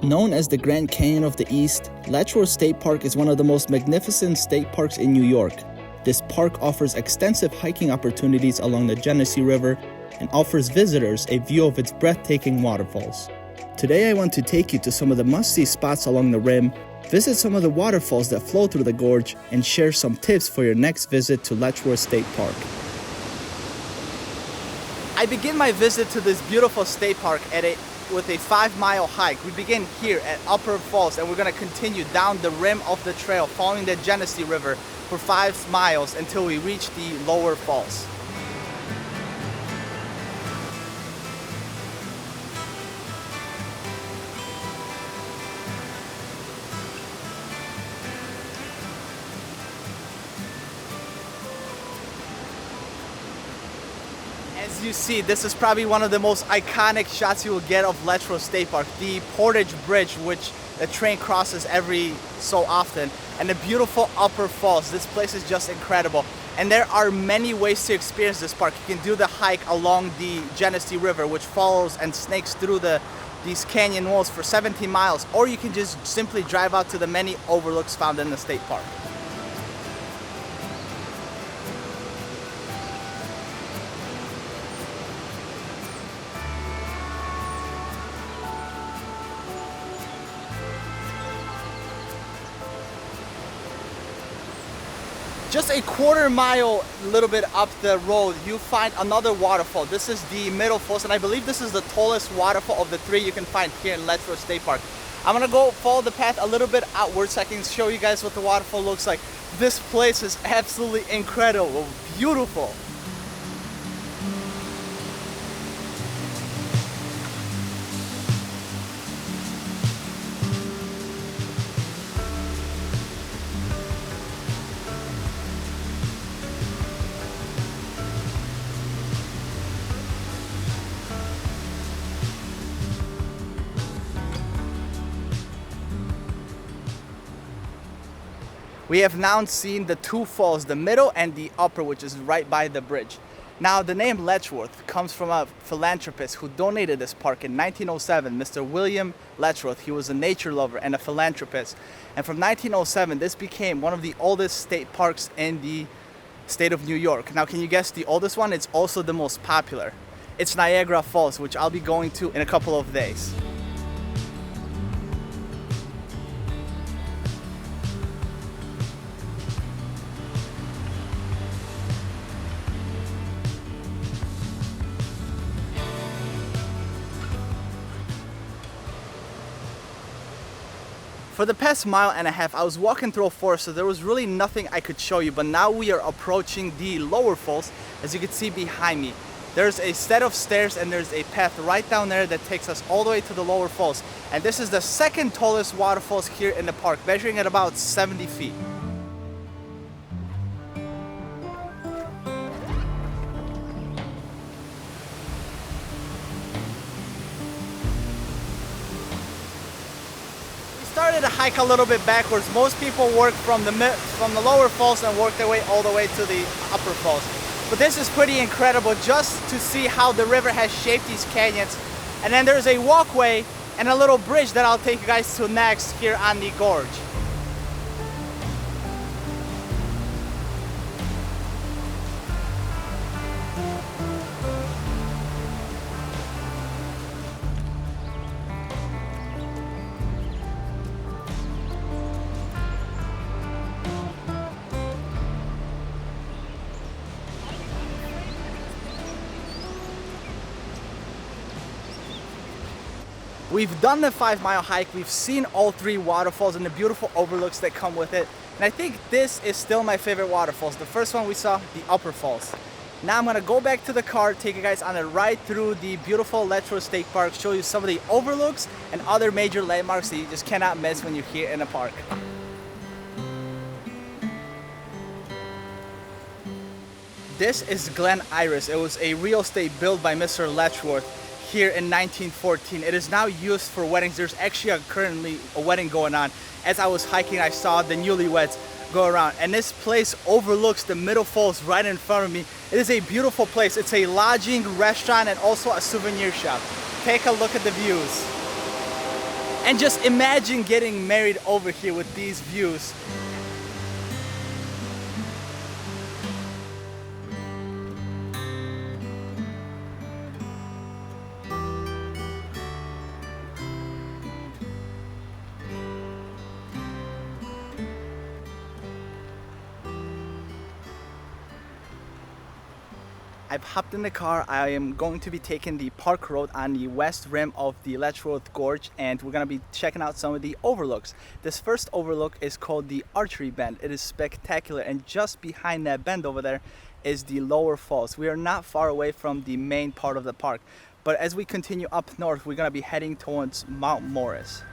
Known as the Grand Canyon of the East, Letchworth State Park is one of the most magnificent state parks in New York. This park offers extensive hiking opportunities along the Genesee River and offers visitors a view of its breathtaking waterfalls. Today I want to take you to some of the must-see spots along the rim, visit some of the waterfalls that flow through the gorge, and share some tips for your next visit to Letchworth State Park. I begin my visit to this beautiful state park with a 5-mile hike. We begin here at Upper Falls and we're going to continue down the rim of the trail following the Genesee River for 5 miles until we reach the lower falls. As you see, this is probably one of the most iconic shots you will get of Letchworth State Park. The Portage Bridge, which the train crosses every so often, and the beautiful Upper Falls. This place is just incredible. And there are many ways to experience this park. You can do the hike along the Genesee River, which follows and snakes through these canyon walls for 17 miles, or you can just simply drive out to the many overlooks found in the state park. Just a quarter mile, a little bit up the road, you find another waterfall. This is the Middle Falls, and I believe this is the tallest waterfall of the 3 you can find here in Letchworth State Park. I'm gonna go follow the path a little bit outwards so I can show you guys what the waterfall looks like. This place is absolutely incredible, beautiful. We have now seen the 2 falls, the middle and the upper, which is right by the bridge. Now, the name Letchworth comes from a philanthropist who donated this park in 1907, Mr. William Letchworth. He was a nature lover and a philanthropist. And from 1907, this became one of the oldest state parks in the state of New York. Now, can you guess the oldest one? It's also the most popular. It's Niagara Falls, which I'll be going to in a couple of days. For the past mile and a half, I was walking through a forest, so there was really nothing I could show you, but now we are approaching the lower falls. As you can see behind me, there's a set of stairs and there's a path right down there that takes us all the way to the lower falls. And this is the second tallest waterfalls here in the park, measuring at about 70 feet. Started to hike a little bit backwards. Most people work from the lower falls and work their way all the way to the upper falls. But this is pretty incredible just to see how the river has shaped these canyons. And then there's a walkway and a little bridge that I'll take you guys to next here on the gorge. We've done the 5-mile hike, we've seen all 3 waterfalls and the beautiful overlooks that come with it. And I think this is still my favorite waterfalls. The first one we saw, the Upper Falls. Now I'm gonna go back to the car, take you guys on a ride through the beautiful Letchworth State Park, show you some of the overlooks and other major landmarks that you just cannot miss when you're here in the park. This is Glen Iris. It was a real estate built by Mr. Letchworth here in 1914. It is now used for weddings. There's actually currently a wedding going on. As I was hiking, I saw the newlyweds go around, and this place overlooks the Middle Falls right in front of me. It is a beautiful place. It's a lodging, restaurant, and also a souvenir shop. Take a look at the views. And just imagine getting married over here with these views. I've hopped in the car. I am going to be taking the park road on the west rim of the Letchworth Gorge, and we're going to be checking out some of the overlooks. This first overlook is called the Archery Bend. It is spectacular, and just behind that bend over there is the lower falls. We are not far away from the main part of the park, but as we continue up north, we're going to be heading towards Mount Morris.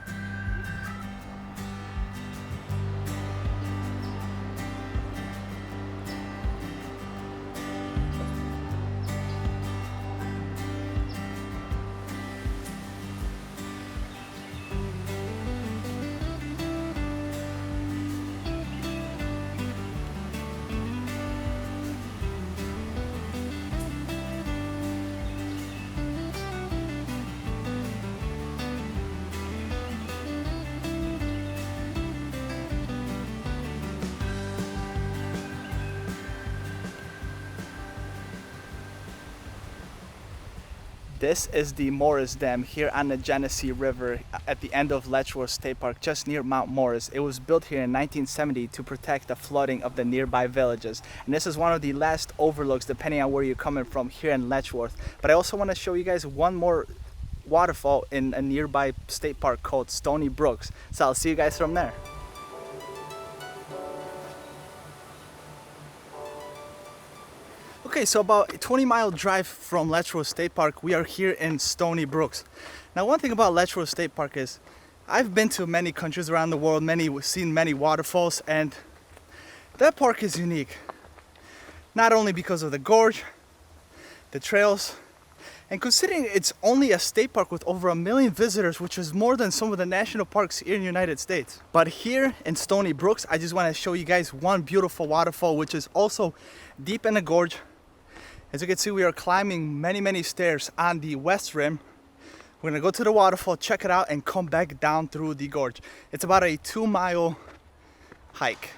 This is the Morris Dam here on the Genesee River at the end of Letchworth State Park, just near Mount Morris. It was built here in 1970 to protect the flooding of the nearby villages. And this is one of the last overlooks, depending on where you're coming from here in Letchworth. But I also want to show you guys one more waterfall in a nearby state park called Stony Brooks. So I'll see you guys from there. Okay, so about a 20-mile drive from Letchworth State Park, we are here in Stony Brooks. Now, one thing about Letchworth State Park is I've been to many countries around the world, seen many waterfalls, and that park is unique. Not only because of the gorge, the trails, and considering it's only a state park with over 1 million visitors, which is more than some of the national parks here in the United States. But here in Stony Brooks, I just want to show you guys one beautiful waterfall, which is also deep in the gorge. As you can see, we are climbing many stairs on the west rim. We're gonna go to the waterfall, check it out, and come back down through the gorge. It's about a 2-mile hike.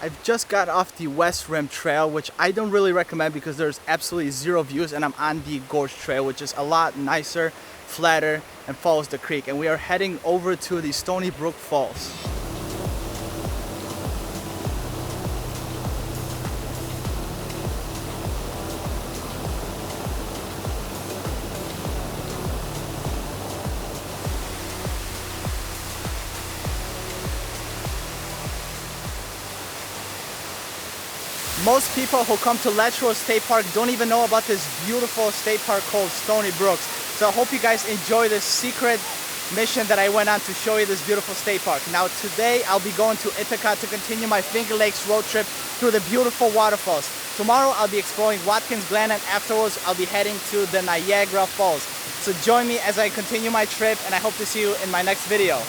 I've just got off the West Rim Trail, which I don't really recommend because there's absolutely zero views, and I'm on the Gorge Trail, which is a lot nicer, flatter, and follows the creek. And we are heading over to the Stony Brook Falls. Most people who come to Letchworth State Park don't even know about this beautiful state park called Stony Brooks. So I hope you guys enjoy this secret mission that I went on to show you this beautiful state park. Now today I'll be going to Ithaca to continue my Finger Lakes road trip through the beautiful waterfalls. Tomorrow I'll be exploring Watkins Glen, and afterwards I'll be heading to the Niagara Falls. So join me as I continue my trip, and I hope to see you in my next video.